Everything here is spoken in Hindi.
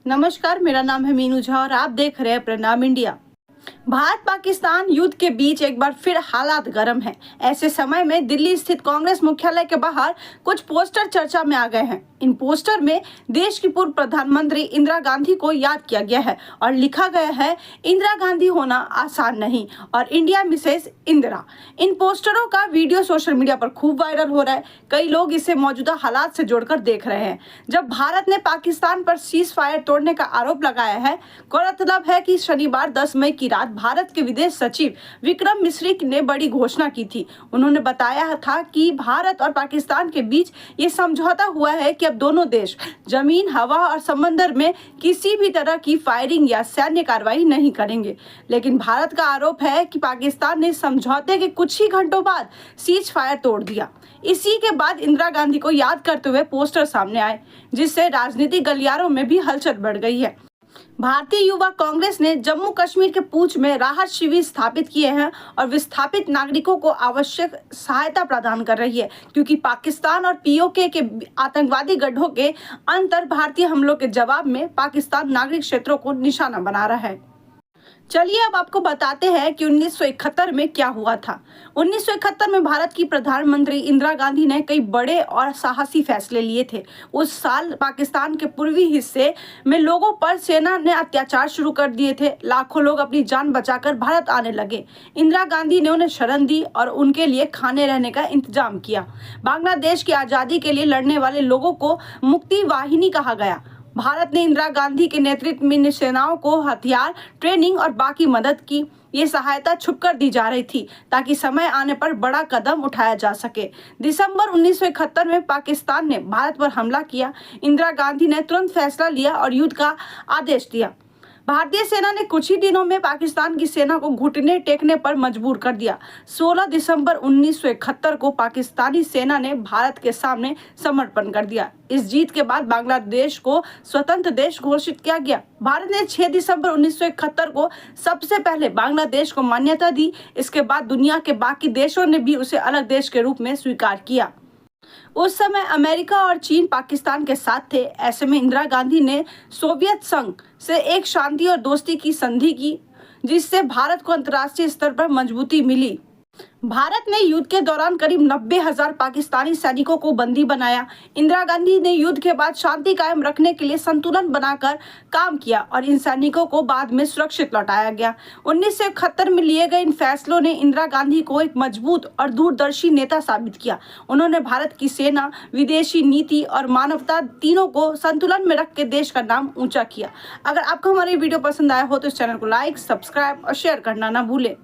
नमस्कार, मेरा नाम है मीनू झा और आप देख रहे हैं प्रणाम इंडिया। भारत पाकिस्तान युद्ध के बीच एक बार फिर हालात गर्म हैं। ऐसे समय में दिल्ली स्थित कांग्रेस मुख्यालय के बाहर कुछ पोस्टर चर्चा में आ गए हैं। इन पोस्टर में देश की पूर्व प्रधानमंत्री इंदिरा गांधी को याद किया गया है और लिखा गया है, इंदिरा गांधी होना आसान नहीं और इंडिया मिसेस इंदिरा। इन पोस्टरों का वीडियो सोशल मीडिया पर खूब वायरल हो रहा है। कई लोग इसे मौजूदा हालात से जोड़कर देख रहे हैं, जब भारत ने पाकिस्तान पर सीज फायर तोड़ने का आरोप लगाया है। गौरतलब है कि शनिवार 10 मई की रात भारत के विदेश सचिव विक्रम मिस्री ने बड़ी घोषणा की थी। उन्होंने बताया था कि भारत और पाकिस्तान के बीच ये समझौता हुआ है कि अब दोनों देश जमीन, हवा और समंदर में किसी भी तरह की फायरिंग या सैन्य कार्रवाई नहीं करेंगे। लेकिन भारत का आरोप है कि पाकिस्तान ने समझौते के कुछ ही घंटों बाद सीज फायर तोड़ दिया। इसी के बाद इंदिरा गांधी को याद करते हुए पोस्टर सामने आए, जिससे राजनीतिक गलियारों में भी हलचल बढ़ गई है। भारतीय युवा कांग्रेस ने जम्मू कश्मीर के पूंछ में राहत शिविर स्थापित किए हैं और विस्थापित नागरिकों को आवश्यक सहायता प्रदान कर रही है, क्योंकि पाकिस्तान और पीओके के आतंकवादी गढ़ों के अंतर भारतीय हमलों के जवाब में पाकिस्तान नागरिक क्षेत्रों को निशाना बना रहा है। चलिए अब आपको बताते हैं कि 1971 में क्या हुआ था। 1971 में भारत की प्रधानमंत्री इंदिरा गांधी ने कई बड़े और साहसी फैसले लिए थे। उस साल पाकिस्तान के पूर्वी हिस्से में लोगों पर सेना ने अत्याचार शुरू कर दिए थे। लाखों लोग अपनी जान बचाकर भारत आने लगे। इंदिरा गांधी ने उन्हें शरण दी और उनके लिए खाने रहने का इंतजाम किया। बांग्लादेश की आज़ादी के लिए लड़ने वाले लोगों को मुक्ति वाहिनी कहा गया। भारत ने इंदिरा गांधी के नेतृत्व में सेनाओं को हथियार, ट्रेनिंग और बाकी मदद की। ये सहायता छुपकर दी जा रही थी ताकि समय आने पर बड़ा कदम उठाया जा सके। दिसंबर 1971 में पाकिस्तान ने भारत पर हमला किया। इंदिरा गांधी ने तुरंत फैसला लिया और युद्ध का आदेश दिया। भारतीय सेना ने कुछ ही दिनों में पाकिस्तान की सेना को घुटने टेकने पर मजबूर कर दिया। 16 दिसंबर 1971 को पाकिस्तानी सेना ने भारत के सामने समर्पण कर दिया। इस जीत के बाद बांग्लादेश को स्वतंत्र देश घोषित किया गया। भारत ने 6 दिसंबर 1971 को सबसे पहले बांग्लादेश को मान्यता दी। इसके बाद दुनिया के बाकी देशों ने भी उसे अलग देश के रूप में स्वीकार किया। उस समय अमेरिका और चीन पाकिस्तान के साथ थे। ऐसे में इंदिरा गांधी ने सोवियत संघ से एक शांति और दोस्ती की संधि की, जिससे भारत को अंतर्राष्ट्रीय स्तर पर मजबूती मिली। भारत ने युद्ध के दौरान करीब 90,000 पाकिस्तानी सैनिकों को बंदी बनाया। इंदिरा गांधी ने युद्ध के बाद शांति कायम रखने के लिए संतुलन बनाकर काम किया और इन सैनिकों को बाद में सुरक्षित लौटाया गया। 1971 में लिए गए इन फैसलों ने इंदिरा गांधी को एक मजबूत और दूरदर्शी नेता साबित किया। उन्होंने भारत की सेना, विदेशी नीति और मानवता तीनों को संतुलन में रख के देश का नाम ऊंचा किया। अगर आपको हमारी वीडियो पसंद आया हो तो इस चैनल को लाइक, सब्सक्राइब और शेयर करना ना भूलें।